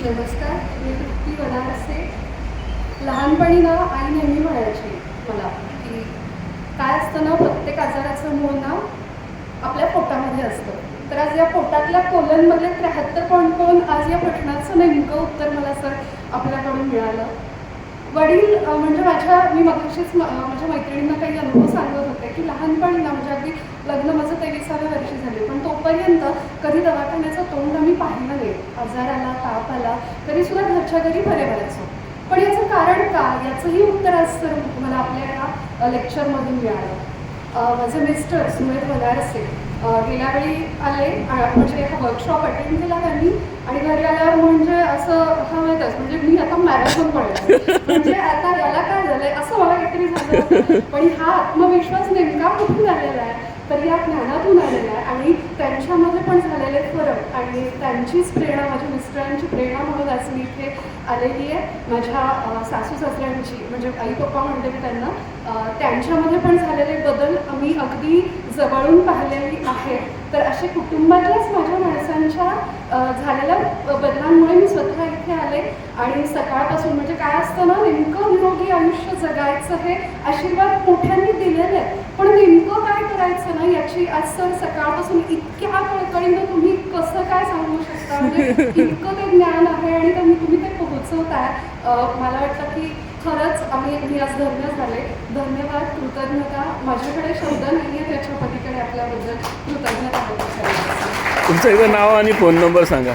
नमस्कार, मी तृप्ती वनारसे. लहानपणी ना आई नेहमी म्हणायची मला की काय असतं ना, प्रत्येक आजाराचं मूळ ना आपल्या पोटामध्ये असतं. तर आज या पोटातल्या कोलनमधले 73.2 आज या प्रश्नाचं नेमकं उत्तर मला सर आपल्याकडून मिळालं. वडील म्हणजे मी मगाशीच माझ्या मैत्रिणींना काही अनुभव सांगत होते की लहानपणी ना म्हणजे अगदी लग्न माझं 23व्या वर्षी झाले, पण तोपर्यंत कधी दवाखान्याचं तोंड आम्ही पाहिलं नाही. आजार आला, ताप आला तरीसुद्धा घरच्या घरी बरे व्हायचो. पण याचं कारण का, याचंही उत्तर आज सर मला आपल्या या लेक्चरमधून मिळालं. माझे मिस्टर सुमेध वनारसे गेल्या वेळी आले, म्हणजे हा वर्कशॉप अटेंड केला त्यांनी आणि घरी आल्यावर म्हणजे असं हवंच, म्हणजे मी आता मॅरेथॉन पडले, म्हणजे आता याला काय झालंय असं मला काहीतरी झालं. पण हा आत्मविश्वास नेमका कुठून आलेला आहे, तर या ज्ञानातून आलेला आहे आणि त्यांच्यामध्ये पण झालेले फरक आणि त्यांचीच प्रेरणा, माझ्या मिस्टरांची प्रेरणा म्हणून आज मी इथे आलेली आहे. माझ्या सासू सासऱ्यांची म्हणजे आई पप्पा म्हणते मी त्यांना, त्यांच्यामध्ये पण झालेले बदल आम्ही अगदी जवळून पाहिलेली आहे. तर असे कुटुंबातल्याच माझ्या माणसांच्या झालेल्या बदलांमुळे मी स्वतः इथे आले आणि सकाळपासून म्हणजे काय असतं ना, नेमकं निरोगी आयुष्य जगायचं हे आशीर्वाद मोठ्यांनी दिलेले आहेत, पण नेमकं काय करायचं ना याची आज सर सकाळपासून इतक्या कळकळीनं तुम्ही कसं काय सांगू शकता, म्हणजे इतकं ते ज्ञान आहे आणि तुम्ही ते पोहोचवताय. मला वाटतं की खरंच मी आज धन्य झाले. धन्यवाद, कृतज्ञता, माझ्याकडे शब्द नाही आहे त्याच्या पलीकडे आपल्याबद्दल कृतज्ञता व्यक्त करायची. तुमचं एकदा नाव आणि फोन नंबर सांगा.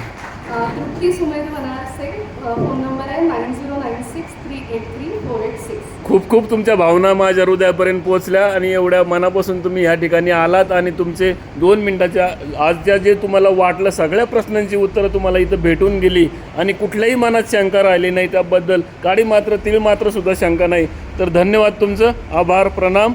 तृप्ती सुमेध वनारसे, फोन नंबर आहे 9096383486. खूप खूप तुमच्या भावना माझ्या हृदयापर्यंत पोहोचल्या आणि एवढ्या मनापासून तुम्ही ह्या ठिकाणी आलात आणि तुमचे 2 मिनिटाच्या आजच्या जे तुम्हाला वाटलं सगळ्या प्रश्नांची उत्तरं तुम्हाला इथं भेटून गेली आणि कुठल्याही मनात शंका राहिली नाही. त्याबद्दल काडी मात्र तिळ मात्र सुद्धा शंका नाही. तर धन्यवाद तुमचं, आभार, प्रणाम.